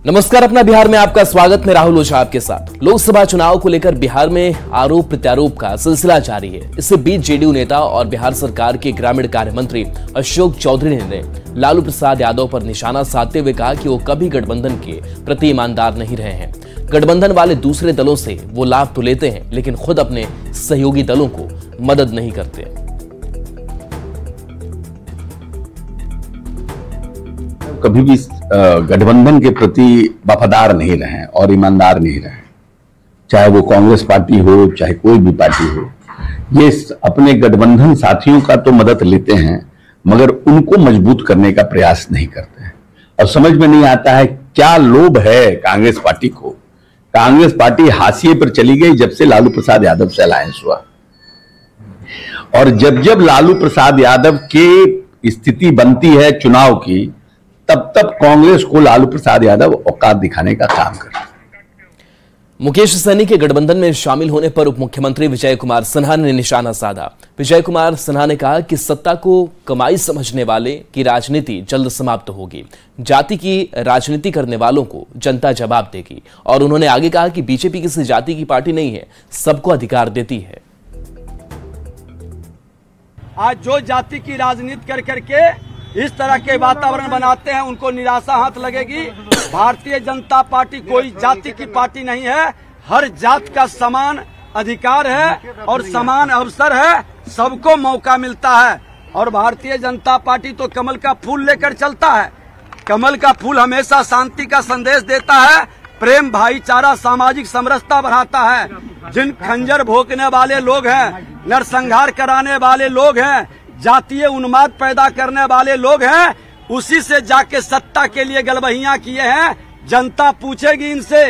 नमस्कार, अपना बिहार में आपका स्वागत। मैं राहुल ओझा आपके साथ। लोकसभा चुनाव को लेकर बिहार में आरोप प्रत्यारोप का सिलसिला जारी है। इससे बीच जेडीयू नेता और बिहार सरकार के ग्रामीण कार्य मंत्री अशोक चौधरी ने लालू प्रसाद यादव पर निशाना साधते हुए कहा कि वो कभी गठबंधन के प्रति ईमानदार नहीं रहे हैं। गठबंधन वाले दूसरे दलों से वो लाभ तो लेते हैं, लेकिन खुद अपने सहयोगी दलों को मदद नहीं करते। कभी भी गठबंधन के प्रति वफादार नहीं रहे और ईमानदार नहीं रहे, चाहे वो कांग्रेस पार्टी हो चाहे कोई भी पार्टी हो। ये अपने गठबंधन साथियों का तो मदद लेते हैं, मगर उनको मजबूत करने का प्रयास नहीं करते हैं। और समझ में नहीं आता है क्या लोभ है कांग्रेस पार्टी को। कांग्रेस पार्टी हाशिए पर चली गई जब से लालू प्रसाद यादव से अलायंस हुआ, और जब जब लालू प्रसाद यादव की स्थिति बनती है चुनाव की, तब तब कांग्रेस को लालू प्रसाद यादव औकात दिखाने का काम कर रहे हैं। मुकेश सहनी के गठबंधन में शामिल होने पर उप मुख्यमंत्री विजय कुमार सिन्हा ने निशाना साधा। विजय कुमार सिन्हा ने कहा कि सत्ता को कमाई समझने वाले की राजनीति जल्द समाप्त होगी। जाति की राजनीति करने वालों को जनता जवाब देगी। और उन्होंने आगे कहा कि बीजेपी किसी जाति की पार्टी नहीं है, सबको अधिकार देती है। आज जो जाति की राजनीति कर करके इस तरह के वातावरण बनाते हैं, उनको निराशा हाथ लगेगी। भारतीय जनता पार्टी कोई जाति की पार्टी नहीं है, हर जात का समान अधिकार है और समान अवसर है, सबको मौका मिलता है। और भारतीय जनता पार्टी तो कमल का फूल लेकर चलता है। कमल का फूल हमेशा शांति का संदेश देता है, प्रेम, भाईचारा, सामाजिक समरसता बढ़ाता है। जिन खंजर भोंकने वाले लोग हैं, नरसंहार कराने वाले लोग हैं, जातीय उन्माद पैदा करने वाले लोग हैं, उसी से जाके सत्ता के लिए गलबहियां किए हैं। जनता पूछेगी इनसे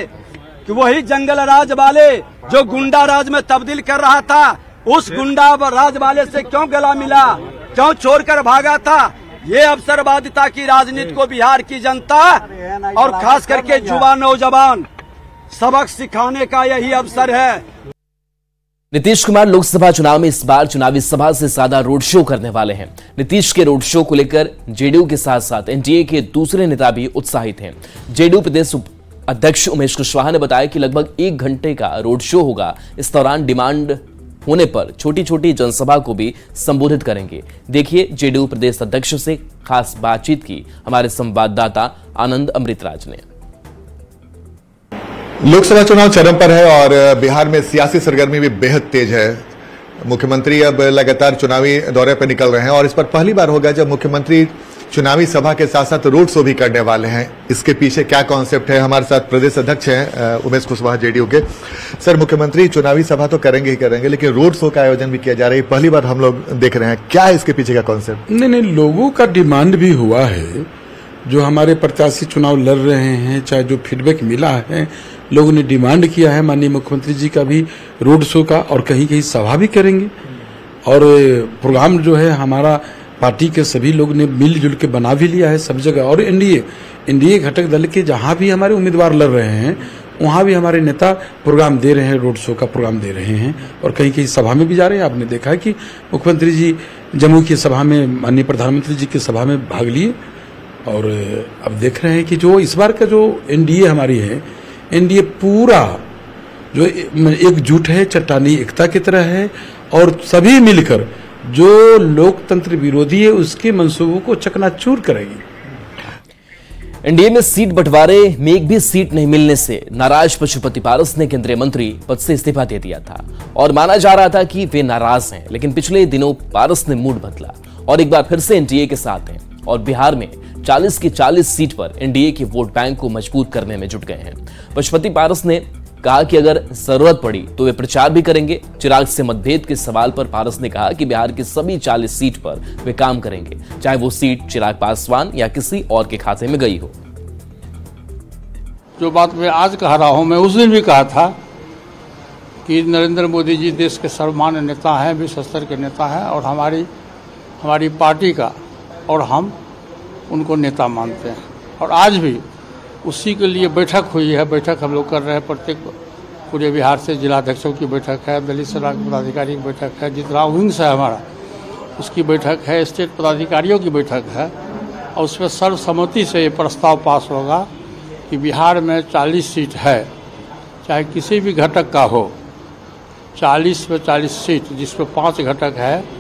कि वही जंगल राज वाले जो गुंडा राज में तब्दील कर रहा था, उस गुंडा राज वाले से क्यों गला मिला, क्यों छोड़कर भागा था। ये अवसरवादिता की राजनीति को बिहार की जनता और खास करके युवा नौजवान सबक सिखाने का यही अवसर है। नीतीश कुमार लोकसभा चुनाव में इस बार चुनावी सभा से ज्यादा रोड शो करने वाले हैं। नीतीश के रोड शो को लेकर जेडीयू के साथ साथ एनडीए के दूसरे नेता भी उत्साहित हैं। जेडीयू प्रदेश अध्यक्ष उमेश कुशवाहा ने बताया कि लगभग 1 घंटे का रोड शो होगा। इस दौरान डिमांड होने पर छोटी छोटी जनसभा को भी संबोधित करेंगे। देखिए जेडीयू प्रदेश अध्यक्ष से खास बातचीत की हमारे संवाददाता आनंद अमृतराज ने। लोकसभा चुनाव चरम पर है और बिहार में सियासी सरगर्मी भी बेहद तेज है। मुख्यमंत्री अब लगातार चुनावी दौरे पर निकल रहे हैं और इस पर पहली बार होगा जब मुख्यमंत्री चुनावी सभा के साथ साथ रोड शो भी करने वाले हैं। इसके पीछे क्या कॉन्सेप्ट है, हमारे साथ प्रदेश अध्यक्ष हैं उमेश कुशवाहा जेडीयू के। सर, मुख्यमंत्री चुनावी सभा तो करेंगे ही करेंगे, लेकिन रोड शो का आयोजन भी किया जा रहा है, पहली बार हम लोग देख रहे हैं। क्या है इसके पीछे का कॉन्सेप्ट? नहीं, लोगों का डिमांड भी हुआ है। जो हमारे प्रत्याशी चुनाव लड़ रहे हैं, चाहे जो फीडबैक मिला है, लोगों ने डिमांड किया है माननीय मुख्यमंत्री जी का भी रोड शो का, और कहीं कहीं सभा भी करेंगे। और प्रोग्राम जो है हमारा पार्टी के सभी लोग ने मिलजुल के बना भी लिया है सब जगह। और एनडीए घटक दल के जहां भी हमारे उम्मीदवार लड़ रहे हैं, वहां भी हमारे नेता प्रोग्राम दे रहे हैं, रोड शो का प्रोग्राम दे रहे हैं, और कहीं कहीं सभा में भी जा रहे हैं। आपने देखा है कि मुख्यमंत्री जी जम्मू की सभा में, माननीय प्रधानमंत्री जी की सभा में भाग लिए। और अब देख रहे हैं कि जो इस बार का जो एनडीए हमारी है, एनडीए पूरा जो एकजुट है, चट्टानी एकता की तरह है, और सभी मिलकर जो लोकतंत्र विरोधी है उसके मंसूबों को चकनाचूर करेगी। एनडीए में सीट बंटवारे में एक भी सीट नहीं मिलने से नाराज पशुपति पारस ने केंद्रीय मंत्री पद से इस्तीफा दे दिया था और माना जा रहा था कि वे नाराज हैं। लेकिन पिछले दिनों पारस ने मूड बदला और एक बार फिर से एनडीए के साथ हैं और बिहार में 40 की 40 सीट पर एनडीए के वोट बैंक को मजबूत करने में जुट गए हैं। पशुपति पारस ने कहा कि अगर जरूरत पड़ी तो वे प्रचार भी करेंगे। चिराग से मतभेद के सवाल पर पारस ने कहा कि बिहार की सभी 40 सीट पर वे काम करेंगे, चाहे वो सीट चिराग पासवान या किसी और के खाते में गई हो। जो बात मैं आज कह रहा हूं, मैं उस दिन भी कहा था कि नरेंद्र मोदी जी देश के सर्वमान्य नेता हैं, विश्व स्तर के नेता हैं, और हमारी पार्टी का और हम उनको नेता मानते हैं। और आज भी उसी के लिए बैठक हुई है। बैठक हम लोग कर रहे हैं, प्रत्येक पूरे बिहार से जिलाध्यक्षों की बैठक है, दलित सलाह पदाधिकारी की बैठक है, जितना विंग्स है हमारा उसकी बैठक है, स्टेट पदाधिकारियों की बैठक है, और उसमें सर्वसम्मति से ये प्रस्ताव पास होगा कि बिहार में 40 सीट है, चाहे किसी भी घटक का हो, 40 में 40 सीट, जिसमें 5 घटक है,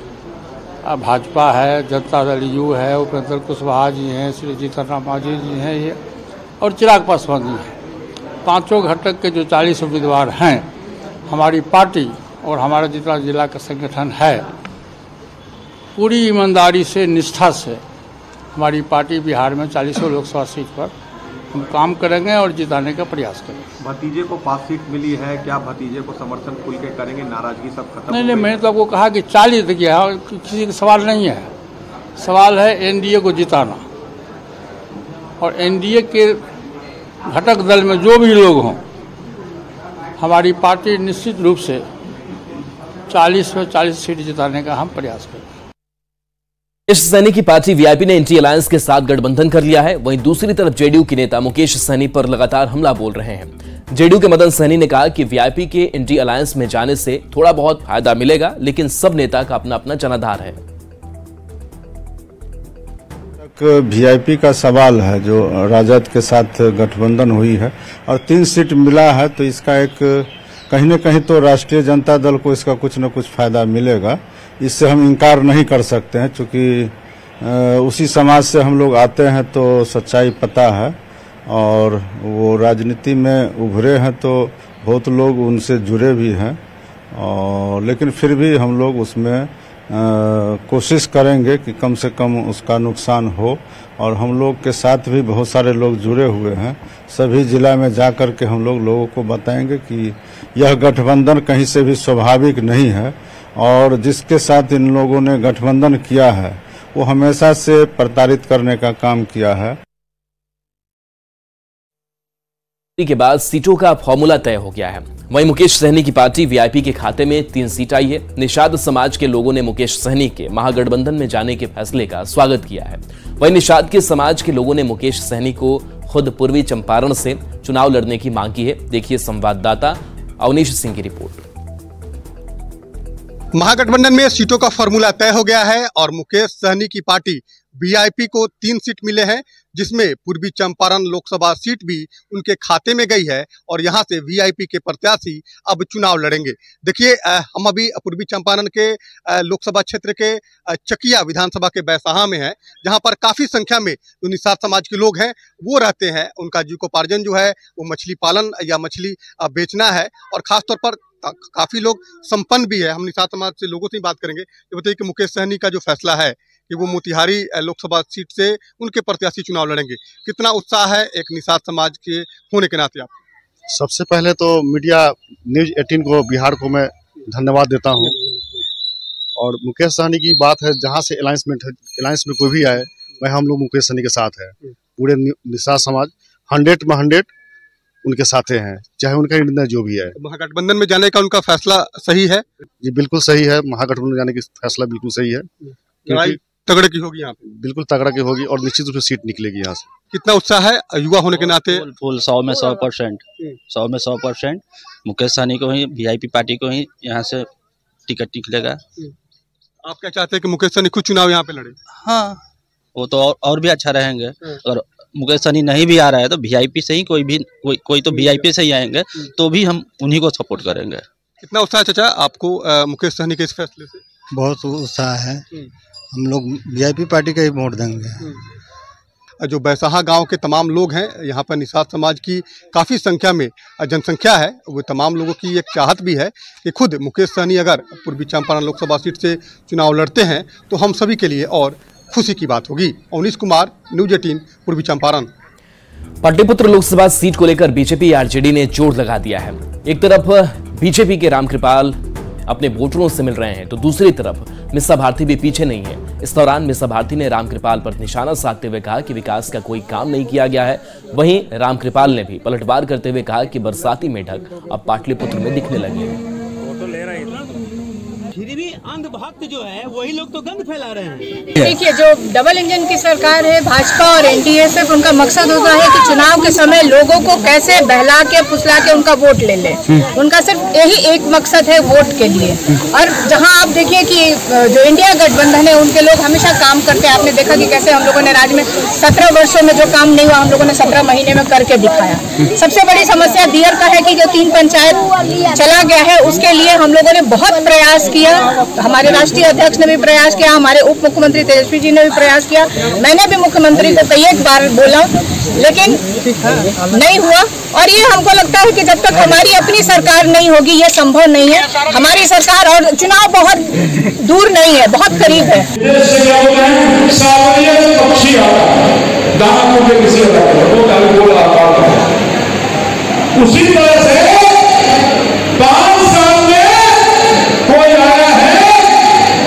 भाजपा है, जनता दल यू है, उपेंद्र कुशवाहा जी हैं, श्री जीतन राम मांझी जी हैं, ये और चिराग पासवान जी हैं। 5 घटक के जो 40 उम्मीदवार हैं, हमारी पार्टी और हमारा जितना जिला का संगठन है, पूरी ईमानदारी से, निष्ठा से हमारी पार्टी बिहार में 40 लोकसभा सीट पर हम काम करेंगे और जिताने का प्रयास करेंगे। भतीजे को 5 सीट मिली है, क्या भतीजे को समर्थन खुल के करेंगे, नाराजगी सब खत्म? नहीं, मैंने तो आपको कहा कि 40 किया, किसी का सवाल नहीं है। सवाल है एनडीए को जिताना, और एनडीए के घटक दल में जो भी लोग हों, हमारी पार्टी निश्चित रूप से 40 में 40 सीट जिताने का हम प्रयास करेंगे। मुकेश सहनी की पार्टी वीआईपी ने इंडी अलायंस के साथ गठबंधन कर लिया है। वहीं दूसरी तरफ जेडीयू के नेता मुकेश सहनी पर लगातार हमला बोल रहे हैं। जेडीयू के मदन सहनी ने कहा कि वीआईपी के इंडी अलायंस में जाने से थोड़ा बहुत फायदा मिलेगा, लेकिन सब नेता का अपना अपना जनाधार है। वीआईपी का सवाल है, जो राजद के साथ गठबंधन हुई है और 3 सीट मिला है, तो इसका एक कहीं न कहीं तो राष्ट्रीय जनता दल को इसका कुछ न कुछ फायदा मिलेगा। इससे हम इनकार नहीं कर सकते हैं, क्योंकि उसी समाज से हम लोग आते हैं तो सच्चाई पता है, और वो राजनीति में उभरे हैं तो बहुत लोग उनसे जुड़े भी हैं, और लेकिन फिर भी हम लोग उसमें कोशिश करेंगे कि कम से कम उसका नुकसान हो। और हम लोग के साथ भी बहुत सारे लोग जुड़े हुए हैं, सभी जिला में जा कर के हम लोग लोगों को बताएंगे कि यह गठबंधन कहीं से भी स्वाभाविक नहीं है, और जिसके साथ इन लोगों ने गठबंधन किया है वो हमेशा से प्रताड़ित करने का काम किया है। के बाद सीटों का फॉर्मूला तय हो गया है। वहीं मुकेश सहनी की पार्टी वीआईपी के खाते में 3 सीट आई है। निषाद समाज के लोगों ने मुकेश सहनी के महागठबंधन में जाने के फैसले का स्वागत किया है। वहीं निषाद के समाज के लोगों ने मुकेश सहनी को खुद पूर्वी चंपारण से चुनाव लड़ने की मांग की है। देखिए संवाददाता अवनीश सिंह की रिपोर्ट। महागठबंधन में सीटों का फॉर्मूला तय हो गया है और मुकेश सहनी की पार्टी वीआईपी को 3 सीट मिले हैं, जिसमें पूर्वी चंपारण लोकसभा सीट भी उनके खाते में गई है और यहां से वीआईपी के प्रत्याशी अब चुनाव लड़ेंगे। देखिए, हम अभी पूर्वी चंपारण के लोकसभा क्षेत्र के चकिया विधानसभा के बैसाहा में हैं, जहां पर काफी संख्या में जो निषाद समाज के लोग हैं वो रहते हैं। उनका जीविकोपार्जन जो है वो मछली पालन या मछली बेचना है, और खासतौर पर काफी लोग संपन्न भी है। हम निषाद समाज से लोगों से ही बात करेंगे। ये बताइए कि मुकेश सहनी का जो फैसला है कि वो मोतिहारी लोकसभा सीट से उनके प्रत्याशी चुनाव लड़ेंगे, कितना उत्साह है एक निषाद समाज के होने के नाते? आप सबसे पहले तो मीडिया न्यूज 18 को, बिहार को मैं धन्यवाद देता हूं। और मुकेश सहनी की बात है, जहां से अलायंस में कोई भी आए, मैं हम लोग मुकेश सहनी के साथ है। पूरे निषाद समाज 100 में 100 उनके साथ हैं, चाहे उनका निर्णय जो भी है। महागठबंधन में जाने का उनका फैसला सही है? जी बिल्कुल सही है, महागठबंधन में जाने की फैसला बिल्कुल सही है। लड़ाई तगड़े की होगी यहाँ पे? बिल्कुल तगड़ा की होगी, और निश्चित रूप से सीट निकलेगी यहाँ से। कितना उत्साह है युवा होने के नाते? फुल 100 में 100% मुकेश सहनी को ही, वीआईपी पार्टी को ही यहाँ से टिकट निकलेगा। आप क्या चाहते हैं कि मुकेश सहनी खुद चुनाव यहाँ पे लड़े? हाँ, वो तो और भी अच्छा रहेंगे। अगर मुकेश सहनी नहीं भी आ रहा है तो वीआईपी से ही कोई तो वीआईपी से ही आएंगे, तो भी हम उन्हीं को सपोर्ट करेंगे। कितना उत्साह चाचा आपको मुकेश सहनी के इस फैसले से? बहुत उत्साह है, हम लोग वीआईपी पार्टी का ही वोट देंगे। जो बैसाहा गांव के तमाम लोग हैं, यहाँ पर निषाद समाज की काफ़ी संख्या में जनसंख्या है, वो तमाम लोगों की एक चाहत भी है कि खुद मुकेश सहनी अगर पूर्वी चंपारण लोकसभा सीट से चुनाव लड़ते हैं तो हम सभी के लिए और खुशी की बात होगी। अवनीश कुमार, न्यूज 18, पूर्वी चंपारण। पाटलिपुत्र लोकसभा सीट को लेकर बीजेपी आरजेडी ने जोर लगा दिया है। एक तरफ बीजेपी के रामकृपाल अपने वोटरों से मिल रहे हैं, तो दूसरी तरफ मिसा भारती भी पीछे नहीं है। इस दौरान मिसा भारती ने रामकृपाल पर निशाना साधते हुए कहा कि विकास का कोई काम नहीं किया गया है। वहीं रामकृपाल ने भी पलटवार करते हुए कहा कि बरसाती मेढक अब पाटलिपुत्र में दिखने लगे हैं। फिर भी अंधभक्त जो है वही लोग तो गंद फैला रहे हैं। देखिए, जो डबल इंजन की सरकार है भाजपा और एनडीए, सिर्फ उनका मकसद होता है कि चुनाव के समय लोगों को कैसे बहला के फुसला के उनका वोट ले ले। उनका सिर्फ यही एक मकसद है, वोट के लिए। और जहां आप देखिए कि जो इंडिया गठबंधन है उनके लोग हमेशा काम करते हैं। आपने देखा कि कैसे हम लोगों ने राज्य में 17 वर्षों में जो काम नहीं हुआ हम लोगों ने 17 महीने में करके दिखाया। सबसे बड़ी समस्या दियर का है कि जो 3 पंचायत चला गया है उसके लिए हम लोगों ने बहुत प्रयास किया। हमारे राष्ट्रीय अध्यक्ष ने भी प्रयास किया, हमारे उप मुख्यमंत्री तेजस्वी जी ने भी प्रयास किया, मैंने भी मुख्यमंत्री को कई एक बार बोला, लेकिन नहीं हुआ। और ये हमको लगता है कि जब तक हमारी अपनी सरकार नहीं होगी ये संभव नहीं है। हमारी सरकार और चुनाव बहुत दूर नहीं है, बहुत करीब है। उसी तरह से 5 साल में कोई आया है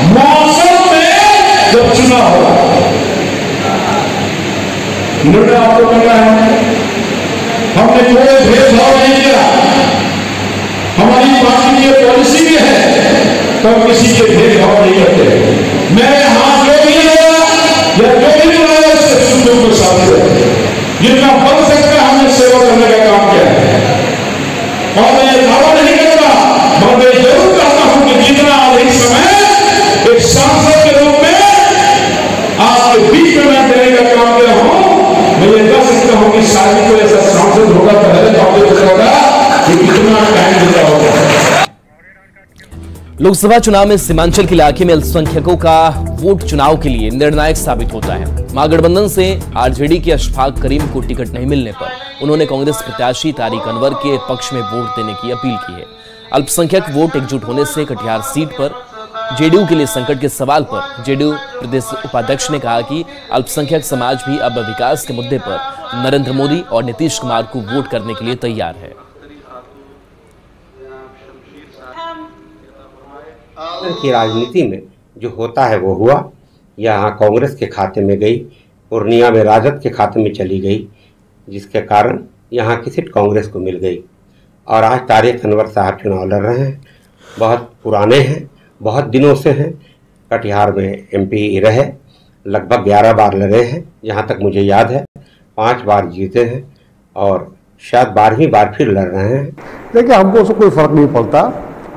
मौसम में जब चुनाव होगा, निर्णय आपको करना है। हमने कोई भेदभाव नहीं किया, हमारी पार्टी की पॉलिसी भी है तो हम किसी के भेदभाव नहीं करते। मैं हाथ जो भी लगा या जो भी बनाया उससे सुनने को साथ है, जितना बन सकता है हमने सेवा करने का काम किया है। और मैं ये दावा नहीं करता, मगर मैं जरूर कहता हूं कि जितना अधिक समय एक सांसद के रूप में आपके बीच में मैं देने का काम किया हूं, मैं ये कह सकता हूं कि शायद कोई ऐसा सांसद होगा पहले कांग्रेस होगा कि कितना टाइम देता होगा। लोकसभा चुनाव में सीमांचल के इलाके में अल्पसंख्यकों का वोट चुनाव के लिए निर्णायक साबित होता है। महागठबंधन से आरजेडी के अशफाक करीम को टिकट नहीं मिलने पर उन्होंने कांग्रेस प्रत्याशी तारिक अनवर के पक्ष में वोट देने की अपील की है। अल्पसंख्यक वोट एकजुट होने से कटिहार सीट पर जेडीयू के लिए संकट के सवाल पर जेडीयू प्रदेश उपाध्यक्ष ने कहा कि अल्पसंख्यक समाज भी अब विकास के मुद्दे पर नरेंद्र मोदी और नीतीश कुमार को वोट करने के लिए तैयार है। की राजनीति में जो होता है वो हुआ, यहाँ कांग्रेस के खाते में गई, पूर्णिया में राजद के खाते में चली गई, जिसके कारण यहाँ की सीट कांग्रेस को मिल गई। और आज तारिक अनवर साहब चुनाव लड़ रहे हैं, बहुत पुराने हैं, बहुत दिनों से हैं, कटिहार में एमपी रहे, लगभग 11 बार लड़े हैं, जहाँ तक मुझे याद है 5 बार जीते हैं और शायद 12वीं बार फिर लड़ रहे हैं। देखिए, हमको उससे कोई फर्क नहीं पड़ता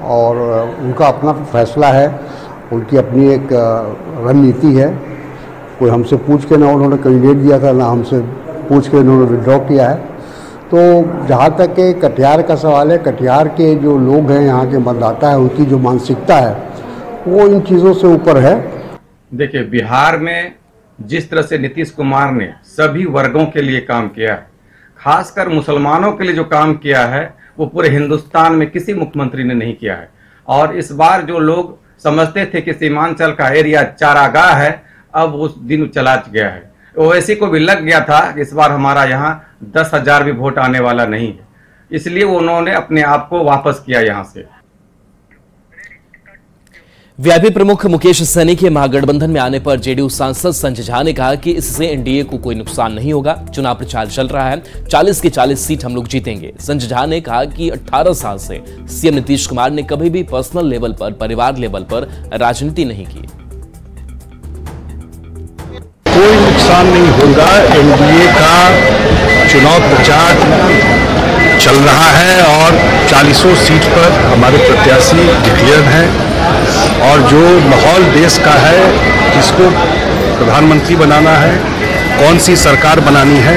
और उनका अपना फैसला है, उनकी अपनी एक रणनीति है। कोई हमसे पूछ के ना उन्होंने कैंडिडेट दिया था, ना हमसे पूछ के उन्होंने विड्रॉ किया है। तो जहाँ तक के कटिहार का सवाल है, कटिहार के जो लोग हैं, यहाँ के मतदाता है, उनकी जो मानसिकता है वो इन चीज़ों से ऊपर है। देखिए, बिहार में जिस तरह से नीतीश कुमार ने सभी वर्गों के लिए काम किया है, खासकर मुसलमानों के लिए जो काम किया है वो पूरे हिंदुस्तान में किसी मुख्यमंत्री ने नहीं किया है। और इस बार जो लोग समझते थे कि सीमांचल का एरिया चारागाह है, अब उस दिन चला गया है। ओवैसी को भी लग गया था कि इस बार हमारा यहाँ 10,000 भी वोट आने वाला नहीं है, इसलिए उन्होंने अपने आप को वापस किया यहाँ से। वीआईपी प्रमुख मुकेश सहनी के महागठबंधन में आने पर जेडीयू सांसद संजय झा ने कहा कि इससे एनडीए को कोई नुकसान नहीं होगा। चुनाव प्रचार चल रहा है, 40 की 40 सीट हम लोग जीतेंगे। संजय झा ने कहा कि 18 साल से सीएम नीतीश कुमार ने कभी भी पर्सनल लेवल पर, परिवार लेवल पर राजनीति नहीं की। कोई नुकसान नहीं होगा। एनडीए का चुनाव प्रचार चल रहा है और 40 सीट पर हमारे प्रत्याशी डिक्लेयर हैं और जो माहौल देश का है, किसको प्रधानमंत्री बनाना है, कौन सी सरकार बनानी है,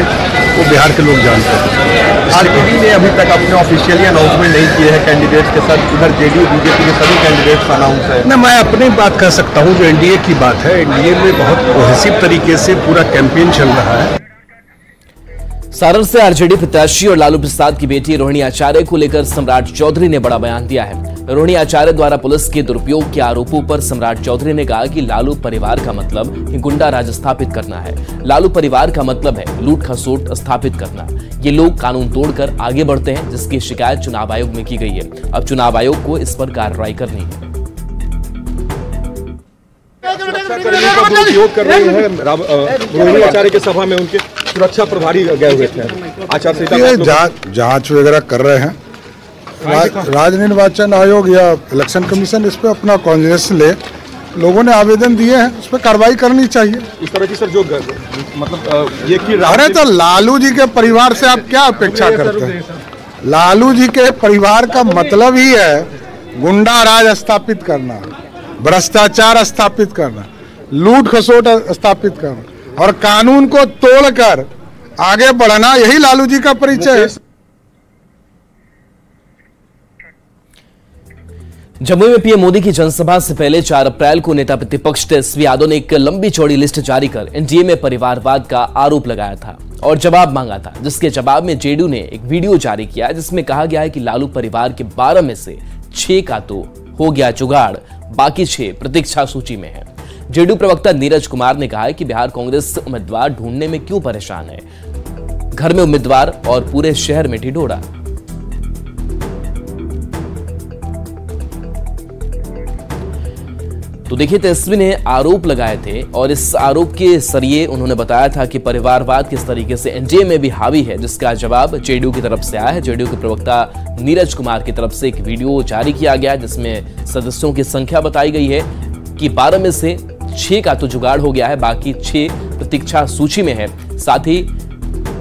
वो बिहार के लोग जानते हैं। आरजेडी ने अभी तक अपने ऑफिशियली अनाउंसमेंट नहीं किए हैं कैंडिडेट्स के साथ, इधर जेडीयू बीजेपी के सभी कैंडिडेट्स अनाउंस है। ना, मैं अपनी बात कह सकता हूँ, जो एनडीए की बात है, एनडीए में बहुत कोहेसिव तरीके से पूरा कैंपेन चल रहा है। सारण से आरजेडी प्रत्याशी और लालू प्रसाद की बेटी रोहिणी आचार्य को लेकर सम्राट चौधरी ने बड़ा बयान दिया है। रोहिणी आचार्य द्वारा पुलिस के दुरुपयोग के आरोपों पर सम्राट चौधरी ने कहा कि लालू परिवार का मतलब ही गुंडा राज स्थापित करना है। लालू परिवार का मतलब है लूट खसोट स्थापित करना। ये लोग कानून तोड़कर आगे बढ़ते हैं, जिसकी शिकायत चुनाव आयोग में की गई है। अब चुनाव आयोग को इस पर कार्रवाई करनी है। सुरक्षाकर्मियों का दुरुपयोग कर रहे हैं। रोहिणी आचार्य के सभा में उनके सुरक्षा प्रभारी गए हुए थे, आचार संहिता जांच वगैरह कर रहे हैं राज्य निर्वाचन आयोग या इलेक्शन कमीशन इस पे अपना कॉन्ग्रेस ले, लोगों ने आवेदन दिए हैं, उस पर कार्रवाई करनी चाहिए। इस तरह की सर जो मतलब ये कि अरे तो लालू जी के परिवार से आप क्या अपेक्षा करते हैं? लालू जी के परिवार का मतलब ही है गुंडा राज स्थापित करना, भ्रष्टाचार स्थापित करना, लूट खसोट स्थापित करना और कानून को तोड़कर आगे बढ़ना, यही लालू जी का परिचय है। जम्मू में पीएम मोदी की जनसभा से पहले 4 अप्रैल को नेता प्रतिपक्ष तेजस्वी यादव ने एक लंबी चौड़ी लिस्ट जारी कर एनडीए में परिवारवाद का आरोप लगाया था और जवाब मांगा था, जिसके जवाब में जेडीयू ने एक वीडियो जारी किया जिसमें कहा गया है कि लालू परिवार के 12 में से 6 का तो हो गया जुगाड़, बाकी 6 प्रतीक्षा सूची में है। जेडीयू प्रवक्ता नीरज कुमार ने कहा है कि बिहार कांग्रेस उम्मीदवार ढूंढने में क्यों परेशान है, घर में उम्मीदवार और पूरे शहर में ढिढोरा। तो देखिए, तेजस्वी ने आरोप लगाए थे और इस आरोप के जरिए उन्होंने बताया था कि परिवारवाद किस तरीके से एनडीए में भी हावी है, जिसका जवाब जेडीयू की तरफ से आया है। जेडीयू के प्रवक्ता नीरज कुमार की तरफ से एक वीडियो जारी किया गया जिसमें सदस्यों की संख्या बताई गई है कि 12 में से 6 का तो जुगाड़ हो गया है, बाकी 6 प्रतीक्षा सूची में है। साथ ही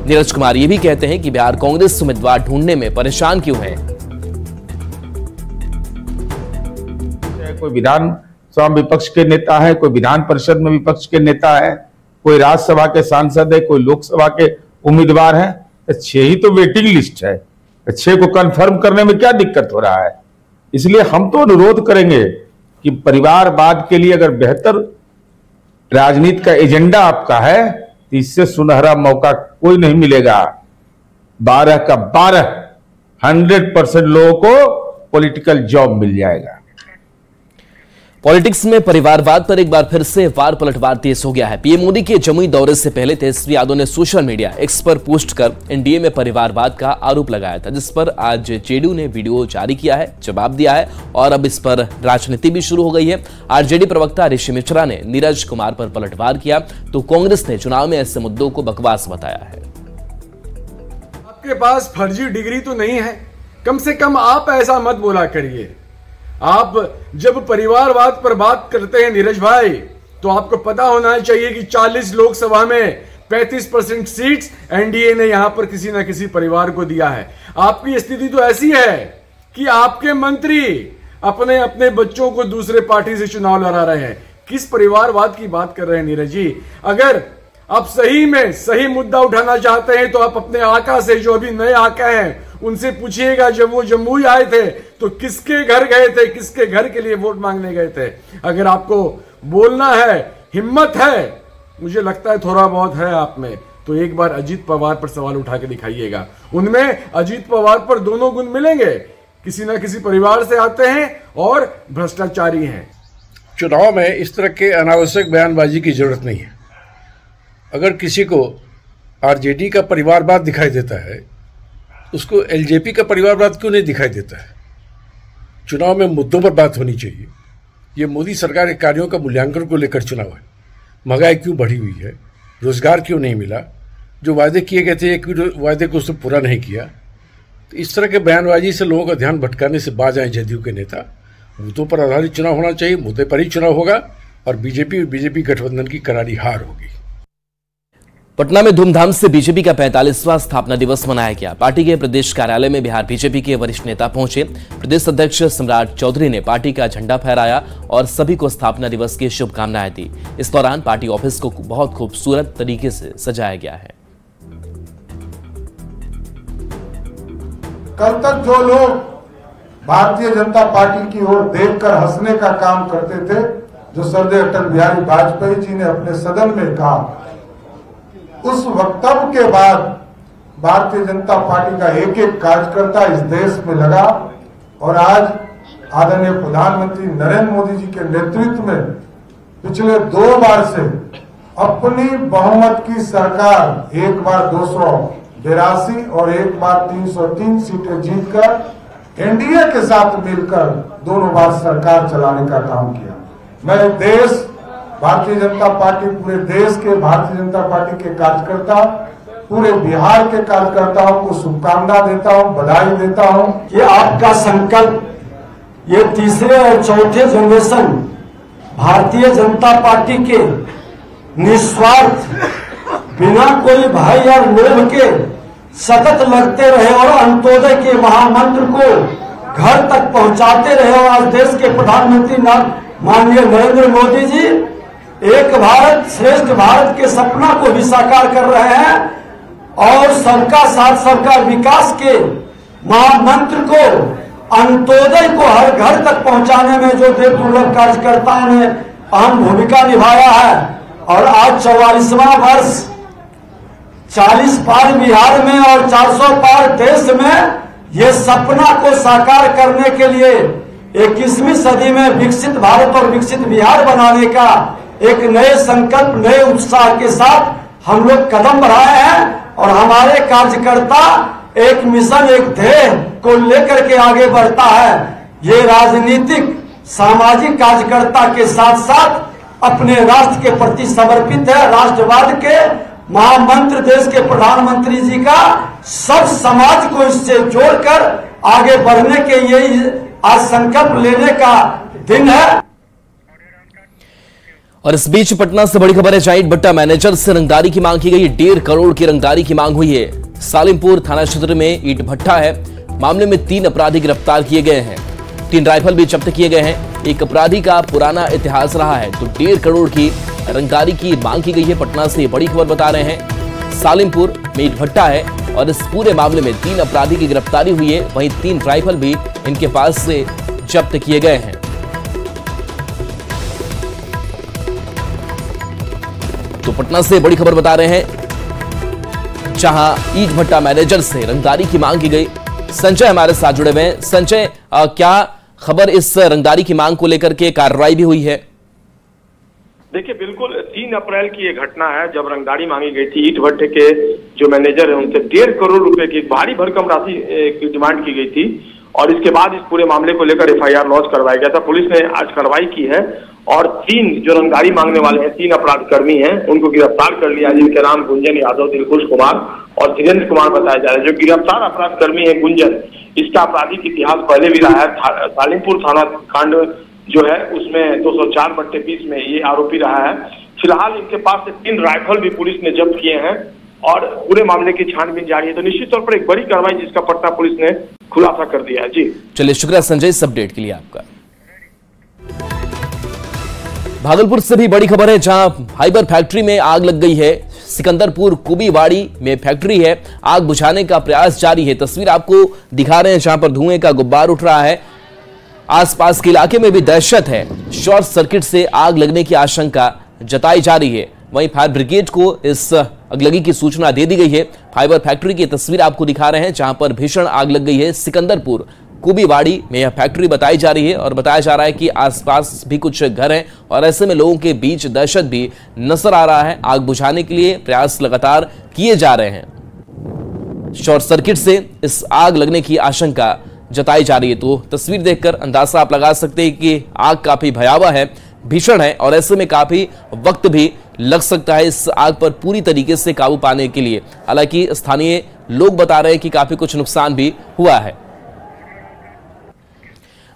नीरज कुमार ये भी कहते हैं कि बिहार कांग्रेस उम्मीदवार ढूंढने में परेशान क्यों है। कोई विधान सभा विपक्ष के नेता है, कोई विधान परिषद में विपक्ष के नेता है, कोई राज्यसभा के सांसद है, कोई लोकसभा के उम्मीदवार है। 6 ही तो वेटिंग लिस्ट है, 6 को कंफर्म करने में क्या दिक्कत हो रहा है? इसलिए हम तो अनुरोध करेंगे कि परिवारवाद के लिए अगर बेहतर राजनीति का एजेंडा आपका है तो इससे सुनहरा मौका कोई नहीं मिलेगा। 12 का 12 100% लोगों को पॉलिटिकल जॉब मिल जाएगा। पॉलिटिक्स में परिवारवाद पर एक बार फिर से वार पलटवार तेज हो गया है। पीएम मोदी के जमुई दौरे से पहले तेजस्वी यादव ने सोशल मीडिया एक्स पर पोस्ट कर एनडीए में परिवारवाद का आरोप लगाया था, जिस पर आज जेडीयू ने वीडियो जारी किया है, जवाब दिया है और अब इस पर राजनीति भी शुरू हो गई है। आरजेडी प्रवक्ता ऋषि मिश्रा ने नीरज कुमार पर पलटवार किया तो कांग्रेस ने चुनाव में ऐसे मुद्दों को बकवास बताया है। आपके पास फर्जी डिग्री तो नहीं है, कम से कम आप ऐसा मत बोला करिए। आप जब परिवारवाद पर बात करते हैं नीरज भाई, तो आपको पता होना चाहिए कि 40 लोकसभा में 35% सीट्स एनडीए ने यहां पर किसी ना किसी परिवार को दिया है। आपकी स्थिति तो ऐसी है कि आपके मंत्री अपने अपने बच्चों को दूसरे पार्टी से चुनाव लड़ा रहे हैं। किस परिवारवाद की बात कर रहे हैं नीरज जी? अगर आप सही में सही मुद्दा उठाना चाहते हैं तो आप अपने आका से, जो अभी नए आका हैं, उनसे पूछिएगा जब वो जम्मू आए थे तो किसके घर गए थे, किसके घर के लिए वोट मांगने गए थे। अगर आपको बोलना है, हिम्मत है, मुझे लगता है थोड़ा बहुत है आप में, तो एक बार अजीत पवार पर सवाल उठा के दिखाइएगा। उनमें अजीत पवार पर दोनों गुण मिलेंगे, किसी ना किसी परिवार से आते हैं और भ्रष्टाचारी हैं। चुनाव में इस तरह के अनावश्यक बयानबाजी की जरूरत नहीं है। अगर किसी को आरजेडी का परिवारवाद दिखाई देता है, उसको एलजेपी का परिवारवाद क्यों नहीं दिखाई देता है? चुनाव में मुद्दों पर बात होनी चाहिए। ये मोदी सरकार के कार्यों का मूल्यांकन को लेकर चुनाव है। महंगाई क्यों बढ़ी हुई है, रोजगार क्यों नहीं मिला, जो वादे किए गए थे एक वादे को उसने पूरा नहीं किया। तो इस तरह के बयानबाजी से लोगों का ध्यान भटकाने से बाज आए जदयू के नेता। मुद्दों पर आधारित चुनाव होना चाहिए, मुद्दे पर ही चुनाव होगा और बीजेपी गठबंधन की करारी हार होगी। पटना में धूमधाम से बीजेपी का 45वां स्थापना दिवस मनाया गया। पार्टी के प्रदेश कार्यालय में बिहार बीजेपी के वरिष्ठ नेता पहुंचे। प्रदेश अध्यक्ष सम्राट चौधरी ने पार्टी का झंडा फहराया और सभी को स्थापना दिवस की शुभकामनाएं दी। इस दौरान पार्टी ऑफिस को बहुत खूबसूरत तरीके से सजाया गया है। कल तक जो लोग भारतीय जनता पार्टी की ओर देखकर हंसने का काम करते थे, जो श्रद्धेय अटल बिहारी वाजपेयी जी ने अपने सदन में कहा, उस वक्तव्य के बाद भारतीय जनता पार्टी का एक एक कार्यकर्ता इस देश में लगा और आज आदरणीय प्रधानमंत्री नरेंद्र मोदी जी के नेतृत्व में पिछले 2 बार से अपनी बहुमत की सरकार, एक बार 282 और एक बार 303 सीटें जीतकर एनडीए के साथ मिलकर दोनों बार सरकार चलाने का काम किया। मैं देश, भारतीय जनता पार्टी, पूरे देश के भारतीय जनता पार्टी के कार्यकर्ता पूरे बिहार के कार्यकर्ताओं को शुभकामना देता हूं, बधाई देता हूं। कि आपका संकल्प ये तीसरे और चौथे जनरेशन भारतीय जनता पार्टी के निस्वार्थ, बिना कोई भय और लोभ के सतत लगते रहे और अंत्योदय के महामंत्र को घर तक पहुंचाते रहे। और आज देश के प्रधानमंत्री माननीय नरेंद्र मोदी जी एक भारत श्रेष्ठ भारत के सपना को भी साकार कर रहे हैं और सबका साथ सबका विकास के महामंत्र को, अंत्योदय को हर घर तक पहुंचाने में जो देव दुर्लभ कार्यकर्ताओं ने अहम भूमिका निभाया है। और आज 44वां वर्ष, 40 पार बिहार में और 400 पार देश में ये सपना को साकार करने के लिए 21वीं सदी में विकसित भारत और विकसित बिहार बनाने का एक नए संकल्प, नए उत्साह के साथ हम लोग कदम बढ़ाए हैं। और हमारे कार्यकर्ता एक मिशन, एक ध्येय को लेकर के आगे बढ़ता है। ये राजनीतिक सामाजिक कार्यकर्ता के साथ साथ अपने राष्ट्र के प्रति समर्पित है। राष्ट्रवाद के महामंत्र देश के प्रधानमंत्री जी का सब समाज को इससे जोड़कर आगे बढ़ने के यही आज संकल्प लेने का दिन है। और इस बीच पटना से बड़ी खबर है, ईंट भट्टा मैनेजर से रंगदारी की मांग की गई। 1.5 करोड़ की रंगदारी की मांग हुई है। सालिमपुर थाना क्षेत्र में ईंट भट्टा है। मामले में 3 अपराधी गिरफ्तार किए गए हैं। 3 राइफल भी जब्त किए गए हैं। एक अपराधी का पुराना इतिहास रहा है। तो 1.5 करोड़ की रंगदारी की मांग की गई है। पटना से बड़ी खबर बता रहे हैं, सालिमपुर में ईंट भट्टा है और इस पूरे मामले में 3 अपराधी की गिरफ्तारी हुई है। वहीं 3 राइफल भी इनके पास से जब्त किए गए हैं। तो पटना से बड़ी खबर बता रहे हैं, जहां ईंट भट्टा मैनेजर से रंगदारी की मांग की गई। संजय हमारे साथ जुड़े हुए हैं। संजय, क्या खबर इस रंगदारी की मांग को लेकर के कार्रवाई भी हुई है? देखिए, बिल्कुल 3 अप्रैल की ये घटना है जब रंगदारी मांगी गई थी। ईंट भट्टे के जो मैनेजर है उनसे 1.5 करोड़ रुपए की भारी भरकम राशि की डिमांड की गई थी और इसके बाद इस पूरे मामले को लेकर FIR लॉन्च करवाया गया था। पुलिस ने आज कार्रवाई की है और 3 जो रंगदारी मांगने वाले हैं, 3 अपराधकर्मी हैं, उनको गिरफ्तार कर लिया, जिनके नाम गुंजन यादव, दिलखुश कुमार और धीरेन्द्र कुमार बताया जा रहा है। जो गिरफ्तार अपराधकर्मी है गुंजन, इसका आपराधिक इतिहास पहले भी रहा है। सालिमपुर थाना कांड जो है उसमें 204/20 में ये आरोपी रहा है। फिलहाल इनके पास से 3 राइफल भी पुलिस ने जब्त किए हैं और पूरे मामले की छानबीन जारी है। तो निश्चित तौर पर एक बड़ी कार्रवाई जिसका पटना पुलिस ने खुलासा कर दिया है। जी चलिए, शुक्रिया संजय इस अपडेट के लिए आपका। भागलपुर से भी बड़ी खबर है, जहां फाइबर फैक्ट्री में आग लग गई है। सिकंदरपुर कुबीवाड़ी में फैक्ट्री है। आग बुझाने का प्रयास जारी है। तस्वीर आपको दिखा रहे हैं, जहां पर धुएं का गुब्बार उठ रहा है। आसपास के इलाके में भी दहशत है। शॉर्ट सर्किट से आग लगने की आशंका जताई जा रही है। वहीं फायर ब्रिगेड को इस अगलगी की सूचना दे दी गई है। फाइबर फैक्ट्री की तस्वीर आपको दिखा रहे हैं, जहां पर भीषण आग लग गई है। सिकंदरपुर कुबीवाड़ी में यह फैक्ट्री बताई जा रही है और बताया जा रहा है कि आसपास भी कुछ घर हैं और ऐसे में लोगों के बीच दहशत भी नजर आ रहा है। आग बुझाने के लिए प्रयास लगातार किए जा रहे हैं। शॉर्ट सर्किट से इस आग लगने की आशंका जताई जा रही है। तो तस्वीर देखकर अंदाजा आप लगा सकते हैं कि आग काफी भयावह है, भीषण है और ऐसे में काफी वक्त भी लग सकता है इस आग पर पूरी तरीके से काबू पाने के लिए। हालांकि स्थानीय लोग बता रहे हैं कि काफी कुछ नुकसान भी हुआ है।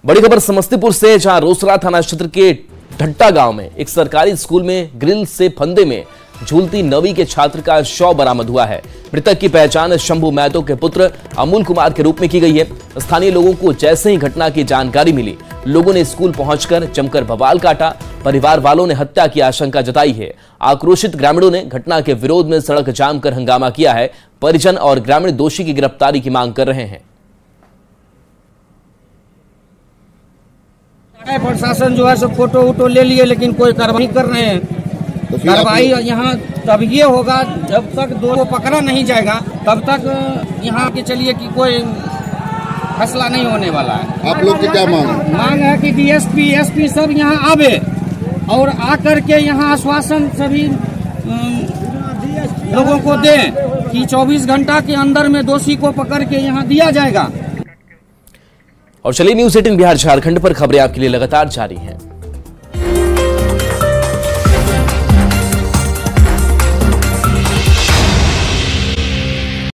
बड़ी खबर समस्तीपुर से, जहां रोसड़ा थाना क्षेत्र के ढट्टा गांव में एक सरकारी स्कूल में ग्रिल से फंदे में झूलती 9वीं के छात्र का शव बरामद हुआ है। मृतक की पहचान शंभू महतो के पुत्र अमूल कुमार के रूप में की गई है। स्थानीय लोगों को जैसे ही घटना की जानकारी मिली, लोगों ने स्कूल पहुंचकर जमकर बवाल काटा। परिवार वालों ने हत्या की आशंका जताई है। आक्रोशित ग्रामीणों ने घटना के विरोध में सड़क जाम कर हंगामा किया है। परिजन और ग्रामीण दोषी की गिरफ्तारी की मांग कर रहे हैं। प्रशासन जो है सब फोटो वोटो ले लिए, लेकिन कोई कार्रवाई कर रहे हैं। तो कार्रवाई यहाँ तब ये होगा जब तक 2 को पकड़ा नहीं जाएगा, तब तक यहाँ के चलिए कि कोई फैसला नहीं होने वाला है। आप लोग की क्या मांग है कि DSP SP सब यहाँ आवे और आकर के यहाँ आश्वासन सभी लोगों को दें कि 24 घंटा के अंदर में दोषी को पकड़ के यहाँ दिया जाएगा। और चलिए, न्यूज़ 18 बिहार झारखंड पर खबरें आपके लिए लगातार जारी हैं।